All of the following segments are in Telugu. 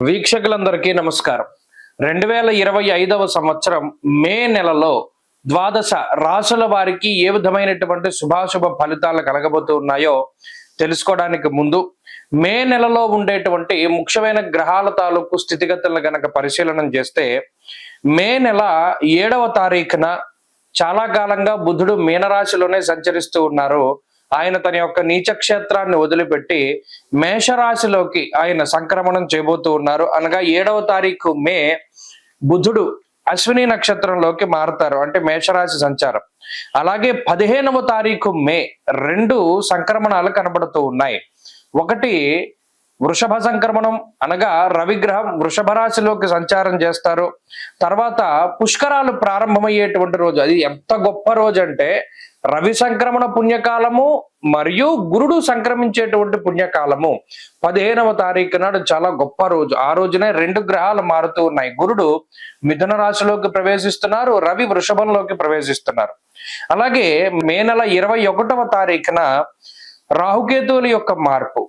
వీక్షకులందరికీ నమస్కారం. 2025వ సంవత్సరం మే నెలలో ద్వాదశ రాశుల వారికి ఏ విధమైనటువంటి శుభాశుభ ఫలితాలు కలగబోతూ ఉన్నాయో తెలుసుకోవడానికి ముందు మే నెలలో ఉండేటువంటి ముఖ్యమైన గ్రహాల తాలూకు స్థితిగతులను గనక పరిశీలన చేస్తే మే నెల 7వ తారీఖున చాలా కాలంగా బుధుడు మీనరాశిలోనే సంచరిస్తూ ఉన్నారు. ఆయన తన యొక్క నీచ క్షేత్రాన్ని వదిలిపెట్టి మేషరాశిలోకి ఆయన సంక్రమణం చేయబోతూ ఉన్నారు. అనగా 7వ తారీఖు మే బుధుడు అశ్విని నక్షత్రంలోకి మారుతారు, అంటే మేషరాశి సంచారం. అలాగే 15వ తారీఖు మే 2 సంక్రమణాలు కనబడుతూ ఉన్నాయి. ఒకటి వృషభ సంక్రమణం, అనగా రవిగ్రహం వృషభ రాశిలోకి సంచారం చేస్తారు. తర్వాత పుష్కరాలు ప్రారంభమయ్యేటువంటి రోజు. అది ఎంత గొప్ప రోజు అంటే రవి సంక్రమణ పుణ్యకాలము మరియు గురుడు సంక్రమించేటువంటి పుణ్యకాలము 15వ తారీఖు నాడు చాలా గొప్ప రోజు. ఆ రోజునే 2 గ్రహాలు మారుతూ ఉన్నాయి. గురుడు మిథున రాశిలోకి ప్రవేశిస్తున్నారు, రవి వృషభంలోకి ప్రవేశిస్తున్నారు. అలాగే మే నెల 21వ తారీఖున రాహుకేతువుల యొక్క మార్పు,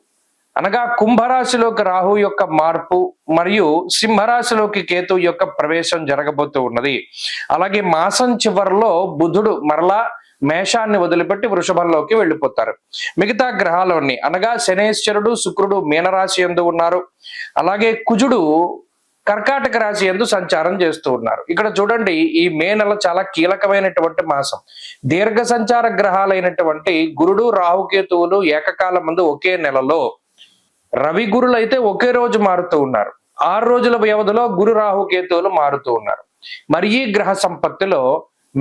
అనగా కుంభరాశిలోకి రాహు యొక్క మార్పు మరియు సింహరాశిలోకి కేతు యొక్క ప్రవేశం జరగబోతూ ఉన్నది. అలాగే మాసం చివరిలో బుధుడు మరలా మేషాన్ని వదిలిపెట్టి వృషభంలోకి వెళ్ళిపోతారు. మిగతా గ్రహాలన్నీ, అనగా శనేశ్వరుడు శుక్రుడు మీనరాశి యందు ఉన్నారు. అలాగే కుజుడు కర్కాటక రాశి యందు సంచారం చేస్తూ ఉన్నారు. ఇక్కడ చూడండి, ఈ మే నెల చాలా కీలకమైనటువంటి మాసం. దీర్ఘ సంచార గ్రహాలైనటువంటి గురుడు రాహుకేతువులు ఏకకాలం ముందు ఒకే నెలలో, రవి గురులు అయితే ఒకే రోజు మారుతూ ఉన్నారు. 6 రోజుల వ్యవధిలో గురు రాహుకేతువులు మారుతూ ఉన్నారు. మరి ఈ గ్రహ సంపత్తిలో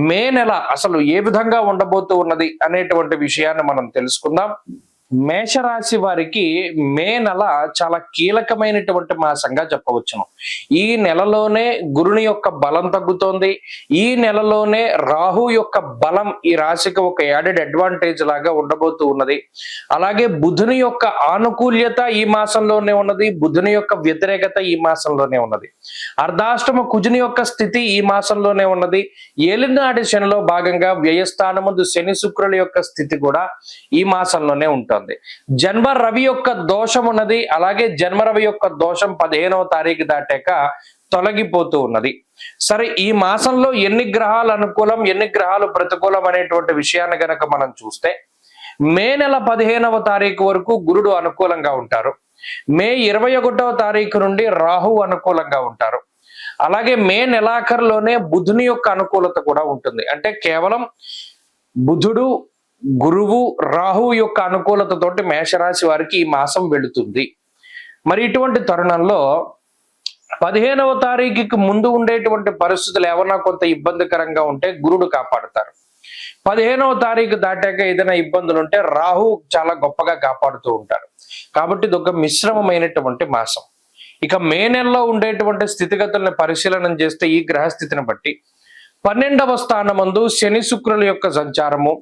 మే నెల అసలు ఏ విధంగా ఉండబోతూ ఉన్నది అనేటువంటి విషయాన్ని మనం తెలుసుకుందాం. మేషరాశి వారికి మే నెల చాలా కీలకమైనటువంటి మాసంగా చెప్పవచ్చును. ఈ నెలలోనే గురుని యొక్క బలం తగ్గుతోంది. ఈ నెలలోనే రాహు యొక్క బలం ఈ రాశికి ఒక యాడెడ్ అడ్వాంటేజ్ లాగా ఉండబోతూ ఉన్నది. అలాగే బుధుని యొక్క ఆనుకూల్యత ఈ మాసంలోనే ఉన్నది, బుధుని యొక్క వ్యతిరేకత ఈ మాసంలోనే ఉన్నది. అర్ధాష్టమ కుజుని యొక్క స్థితి ఈ మాసంలోనే ఉన్నది. ఏలినాటి శనిలో భాగంగా వ్యయస్థానముందు శని శుక్రుల యొక్క స్థితి కూడా ఈ మాసంలోనే ఉంటుంది. జన్మ రవి యొక్క దోషం ఉన్నది. అలాగే జన్మ రవి యొక్క దోషం 15వ తారీఖు దాటాక తొలగిపోతూ ఉన్నది. సరే, ఈ మాసంలో ఎన్ని గ్రహాలు అనుకూలం ఎన్ని గ్రహాలు ప్రతికూలం అనేటువంటి విషయాన్ని గనక మనం చూస్తే మే నెల 15వ తారీఖు వరకు గురుడు అనుకూలంగా ఉంటారు. మే 21వ తారీఖు నుండి రాహు అనుకూలంగా ఉంటారు. అలాగే మే నెలాఖరులోనే బుధుని యొక్క అనుకూలత కూడా ఉంటుంది. అంటే కేవలం బుధుడు గురువు రాహు యొక్క అనుకూలతతోటి మేషరాశి వారికి ఈ మాసం వెళుతుంది. మరి ఇటువంటి తరుణంలో 15వ తారీఖుకి ముందు ఉండేటువంటి పరిస్థితులు ఏమన్నా కొంత ఇబ్బందికరంగా ఉంటే గురుడు కాపాడుతారు. 15వ తారీఖు దాటాక ఏదైనా ఇబ్బందులు ఉంటే రాహు చాలా గొప్పగా కాపాడుతూ ఉంటారు. కాబట్టి ఇది ఒక మిశ్రమమైనటువంటి మాసం. ఇక మే నెలలో ఉండేటువంటి స్థితిగతులను పరిశీలన చేస్తే ఈ గ్రహస్థితిని బట్టి 12వ స్థానమందు శని శుక్రుల యొక్క సంచారము,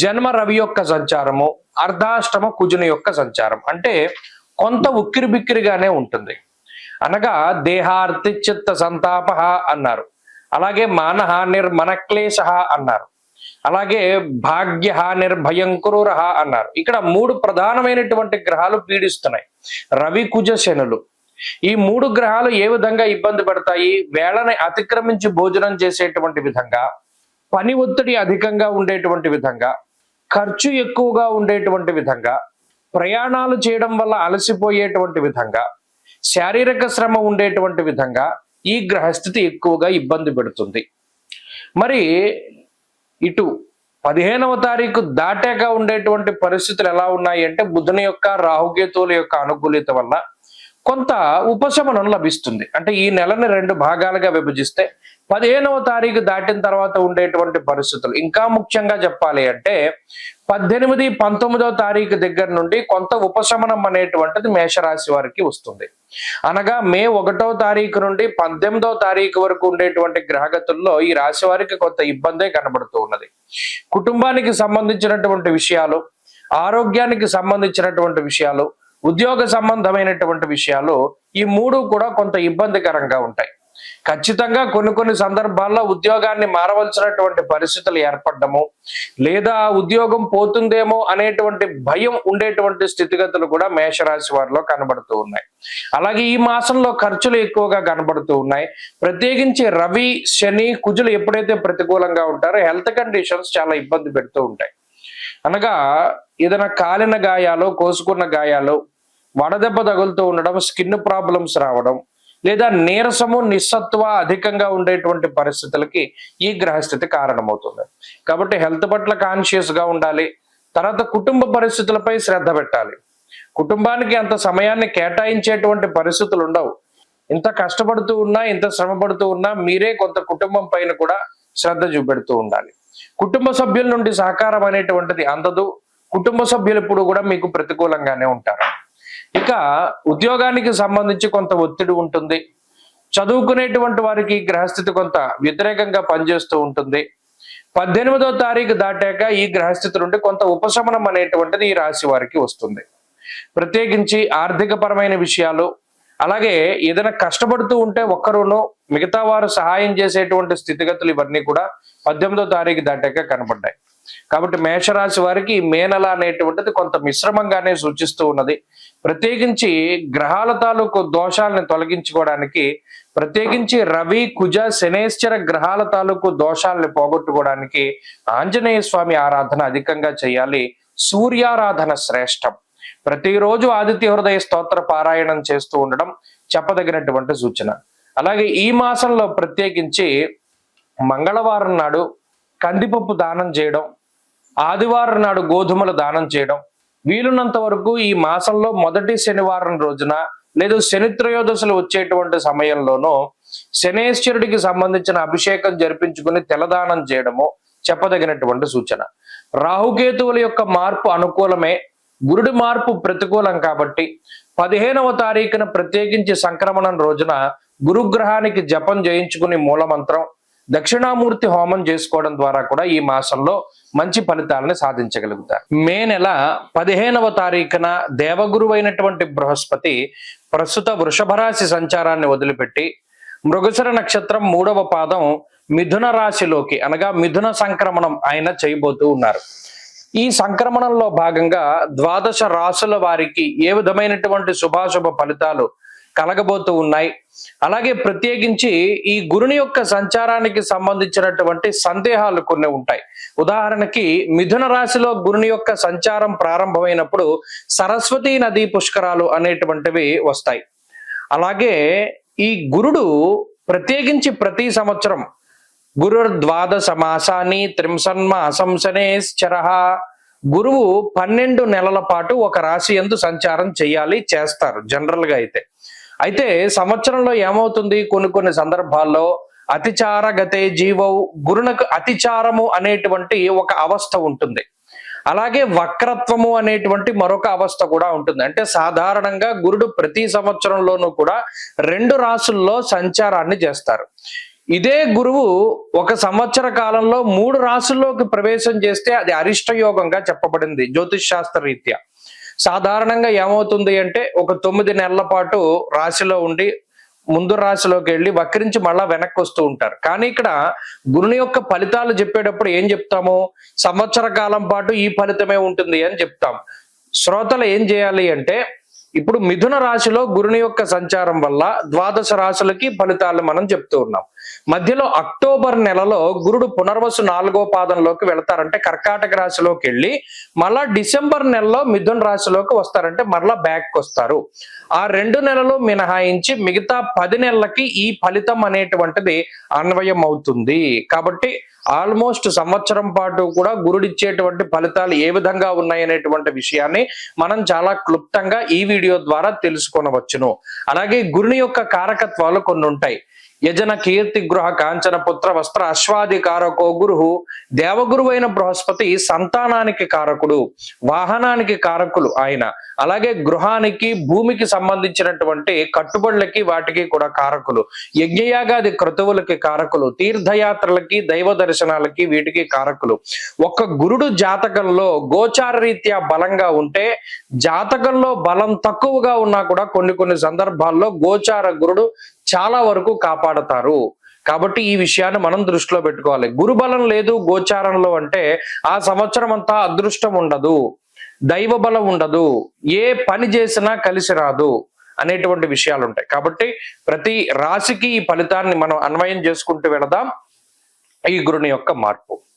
జన్మ రవి యొక్క సంచారము, అర్ధాష్టమ కుజుని యొక్క సంచారం, అంటే కొంత ఉక్కిరి బిక్కిరిగానే ఉంటుంది. అనగా దేహార్తి చిత్త సంతాప అన్నారు, అలాగే మానహ నిర్మనక్లేశ అన్నారు, అలాగే భాగ్య నిర్భయంకురుర అన్నారు. ఇక్కడ 3 ప్రధానమైనటువంటి గ్రహాలు పీడిస్తున్నాయి. రవి కుజ శనులు. ఈ 3 గ్రహాలు ఏ విధంగా ఇబ్బంది పడతాయి? వేళని అతిక్రమించి భోజనం చేసేటువంటి విధంగా, పని ఒత్తిడి అధికంగా ఉండేటువంటి విధంగా, ఖర్చు ఎక్కువగా ఉండేటువంటి విధంగా, ప్రయాణాలు చేయడం వల్ల అలసిపోయేటువంటి విధంగా, శారీరక శ్రమ ఉండేటువంటి విధంగా ఈ గ్రహస్థితి ఎక్కువగా ఇబ్బంది పెడుతుంది. మరి ఇటు 15వ తారీఖు దాటాక ఉండేటువంటి పరిస్థితులు ఎలా ఉన్నాయి అంటే బుధుని యొక్క రాహుకేతువుల యొక్క అనుకూలత వల్ల కొంత ఉపశమనం లభిస్తుంది. అంటే ఈ నెలని 2 భాగాలుగా విభజిస్తే 15వ తారీఖు దాటిన తర్వాత ఉండేటువంటి పరిస్థితులు, ఇంకా ముఖ్యంగా చెప్పాలి అంటే 18, 19వ తారీఖు దగ్గర నుండి కొంత ఉపశమనం అనేటువంటిది మేషరాశి వారికి వస్తుంది. అనగా మే 1వ తారీఖు నుండి 18వ తారీఖు వరకు ఉండేటువంటి గ్రహగతుల్లో ఈ రాశి వారికి కొంత ఇబ్బందే కనబడుతూ ఉన్నది. కుటుంబానికి సంబంధించినటువంటి విషయాలు, ఆరోగ్యానికి సంబంధించినటువంటి విషయాలు, ఉద్యోగ సంబంధమైనటువంటి విషయాలు, ఈ 3 కూడా కొంత ఇబ్బందికరంగా ఉంటాయి. ఖచ్చితంగా కొన్ని సందర్భాల్లో ఉద్యోగాన్ని మారవలసినటువంటి పరిస్థితులు ఏర్పడము, లేదా ఉద్యోగం పోతుందేమో అనేటువంటి భయం ఉండేటువంటి స్థితిగతులు కూడా మేషరాశి వారిలో కనబడుతూ ఉన్నాయి. అలాగే ఈ మాసంలో ఖర్చులు ఎక్కువగా కనబడుతూ ఉన్నాయి. ప్రత్యేకించి రవి, శని, కుజులు ఎప్పుడైతే ప్రతికూలంగా ఉంటారో హెల్త్ కండిషన్స్ చాలా ఇబ్బంది పెడుతూ ఉంటాయి. అనగా ఏదైనా కాలిన గాయాలు, కోసుకున్న గాయాలు, వడదెబ్బ తగులుతూ ఉండడం, స్కిన్ ప్రాబ్లమ్స్ రావడం, లేదా నీరసము, నిస్సత్వ అధికంగా ఉండేటువంటి పరిస్థితులకి ఈ గ్రహస్థితి కారణమవుతుంది. కాబట్టి హెల్త్ పట్ల కాన్షియస్ గా ఉండాలి. తర్వాత కుటుంబ పరిస్థితులపై శ్రద్ధ పెట్టాలి. కుటుంబానికి అంత సమయాన్ని కేటాయించేటువంటి పరిస్థితులు ఉండవు. ఇంత కష్టపడుతూ ఉన్నా, ఇంత శ్రమ పడుతూ ఉన్నా మీరే కొంత కుటుంబం పైన కూడా శ్రద్ధ చూపెడుతూ ఉండాలి. కుటుంబ సభ్యుల నుండి సహకారం అనేటువంటిది అందదు. కుటుంబ సభ్యులు ఎప్పుడు కూడా మీకు ప్రతికూలంగానే ఉంటారు. ఇక ఉద్యోగానికి సంబంధించి కొంత ఒత్తిడి ఉంటుంది. చదువుకునేటువంటి వారికి గ్రహస్థితి కొంత వ్యతిరేకంగా పనిచేస్తూ ఉంటుంది. 18వ తారీఖు దాటాక ఈ గ్రహస్థితి నుండి కొంత ఉపశమనం అనేటువంటిది ఈ రాశి వారికి వస్తుంది. ప్రత్యేకించి ఆర్థిక పరమైన విషయాలు, అలాగే ఏదైనా కష్టపడుతూ ఉంటే ఒక్కరును మిగతా వారు సహాయం చేసేటువంటి స్థితిగతులు ఇవన్నీ కూడా 18వ తారీఖు దాటాక కనబడ్డాయి. కాబట్టి మేషరాశి వారికి మే నెల అనేటువంటిది కొంత మిశ్రమంగానే సూచిస్తూ ఉన్నది. ప్రత్యేకించి గ్రహాల తాలూకు దోషాలను తొలగించుకోవడానికి, ప్రత్యేకించి రవి, కుజ, శనేశ్వర గ్రహాల తాలూకు దోషాలను పోగొట్టుకోవడానికి ఆంజనేయ స్వామి ఆరాధన అధికంగా చేయాలి. సూర్యారాధన శ్రేష్టం. ప్రతిరోజు ఆదిత్య హృదయ స్తోత్ర పారాయణం చేస్తూ ఉండడం చెప్పదగినటువంటి సూచన. అలాగే ఈ మాసంలో ప్రత్యేకించి మంగళవారం నాడు కందిపప్పు దానం చేయడం, ఆదివారం నాడు గోధుమలు దానం చేయడం, వీలున్నంత వరకు ఈ మాసంలో మొదటి శనివారం రోజున లేదా శని త్రయోదశులు వచ్చేటువంటి సమయంలోనూ శనేశ్వరుడికి సంబంధించిన అభిషేకం జరిపించుకుని తెల్లదానం చేయడము చెప్పదగినటువంటి సూచన. రాహుకేతువుల యొక్క మార్పు అనుకూలమే, గురుడి మార్పు ప్రతికూలం. కాబట్టి 15వ తారీఖున ప్రత్యేకించి సంక్రమణం రోజున గురుగ్రహానికి జపం చేయించుకుని మూలమంత్రం, దక్షిణామూర్తి హోమం చేసుకోవడం ద్వారా కూడా ఈ మాసంలో మంచి ఫలితాలను సాధించగలుగుతారు. మే నెల 15వ తారీఖున దేవగురువు అయినటువంటి బృహస్పతి ప్రస్తుత వృషభ రాశి సంచారాన్ని వదిలిపెట్టి మృగశిర నక్షత్రం 3వ పాదం మిథున రాశిలోకి, అనగా మిథున సంక్రమణం ఆయన చేయబోతూ ఉన్నారు. ఈ సంక్రమణంలో భాగంగా 12 రాశుల వారికి ఏ విధమైనటువంటి శుభాశుభ ఫలితాలు కలగబోతూ ఉన్నాయి. అలాగే ప్రత్యేకించి ఈ గురుని యొక్క సంచారానికి సంబంధించినటువంటి సందేహాలు కొన్ని ఉంటాయి. ఉదాహరణకి మిథున రాశిలో గురుని యొక్క సంచారం ప్రారంభమైనప్పుడు సరస్వతీ నదీ పుష్కరాలు అనేటువంటివి వస్తాయి. అలాగే ఈ గురుడు ప్రత్యేకించి ప్రతి సంవత్సరం గురుర్ద్వాదశ మాసాన్ని త్రింసన్మాసం శనేశ్చరః, గురువు 12 నెలల పాటు ఒక రాశి యందు సంచారం చేస్తారు జనరల్ గా. అయితే సంవత్సరంలో ఏమవుతుంది, కొన్ని సందర్భాల్లో అతిచార గతే జీవౌ, గురునకు అతిచారము అనేటువంటి ఒక అవస్థ ఉంటుంది. అలాగే వక్రత్వము అనేటువంటి మరొక అవస్థ కూడా ఉంటుంది. అంటే సాధారణంగా గురుడు ప్రతి సంవత్సరంలోనూ కూడా 2 రాశుల్లో సంచారాన్ని చేస్తారు. ఇదే గురువు ఒక సంవత్సర కాలంలో 3 రాశుల్లోకి ప్రవేశం చేస్తే అది అరిష్ట యోగంగా చెప్పబడింది జ్యోతిష్ శాస్త్ర రీత్యా. సాధారణంగా ఏమవుతుంది అంటే ఒక 9 నెలల పాటు రాశిలో ఉండి ముందు రాశిలోకి వెళ్ళి వక్రించి మళ్ళా వెనక్కి వస్తూ ఉంటారు. కానీ ఇక్కడ గురుని యొక్క ఫలితాలు చెప్పేటప్పుడు ఏం చెప్తాము, సంవత్సర కాలం పాటు ఈ ఫలితమే ఉంటుంది అని చెప్తాం. శ్రోతలు ఏం చేయాలి అంటే, ఇప్పుడు మిథున రాశిలో గురుని యొక్క సంచారం వల్ల 12 రాశులకి ఫలితాలు మనం చెప్తూ ఉన్నాం. మధ్యలో అక్టోబర్ నెలలో గురుడు పునర్వసు 4వ పాదంలోకి వెళతారంటే కర్కాటక రాశిలోకి వెళ్ళి మళ్ళా డిసెంబర్ నెలలో మిథున రాశిలోకి వస్తారంటే మరలా బ్యాక్ వస్తారు. ఆ 2 నెలలు మినహాయించి మిగతా 10 నెలలకి ఈ ఫలితం అనేటువంటిది అన్వయం అవుతుంది. కాబట్టి ఆల్మోస్ట్ సంవత్సరం పాటు కూడా గురుడిచ్చేటువంటి ఫలితాలు ఏ విధంగా ఉన్నాయి అనేటువంటి విషయాన్ని మనం చాలా క్లుప్తంగా ఈ వీడియో ద్వారా తెలుసుకొనవచ్చును. అలాగే గురుని యొక్క కారకత్వాలు కొన్ని ఉంటాయి. యజన కీర్తి గృహ కాంచన పుత్ర వస్త్ర అశ్వాది కారకో గురు, దేవగురువైన బృహస్పతి సంతానానికి కారకుడు, వాహనానికి కారకులు ఆయన. అలాగే గృహానికి భూమికి సంబంధించినటువంటి కట్టుబడులకి వాటికి కూడా కారకులు, యజ్ఞయాగాది క్రతువులకి కారకులు, తీర్థయాత్రలకి దైవ దర్శనాలకి వీటికి కారకులు. ఒక్క గురుడు జాతకంలో గోచార రీత్యా బలంగా ఉంటే, జాతకంలో బలం తక్కువగా ఉన్నా కూడా కొన్ని సందర్భాల్లో గోచార గురుడు చాలా వరకు కాపాడతారు. కాబట్టి ఈ విషయాన్ని మనం దృష్టిలో పెట్టుకోవాలి. గురుబలం లేదు గోచారంలో అంటే ఆ సంవత్సరం అంతా అదృష్టం ఉండదు, దైవ బలం ఉండదు, ఏ పని చేసినా కలిసి రాదు అనేటువంటి విషయాలు ఉంటాయి. కాబట్టి ప్రతి రాశికి ఈ ఫలితాన్ని మనం అన్వయం చేసుకుంటూ వెళదాం. ఈ గురుని యొక్క మార్పు.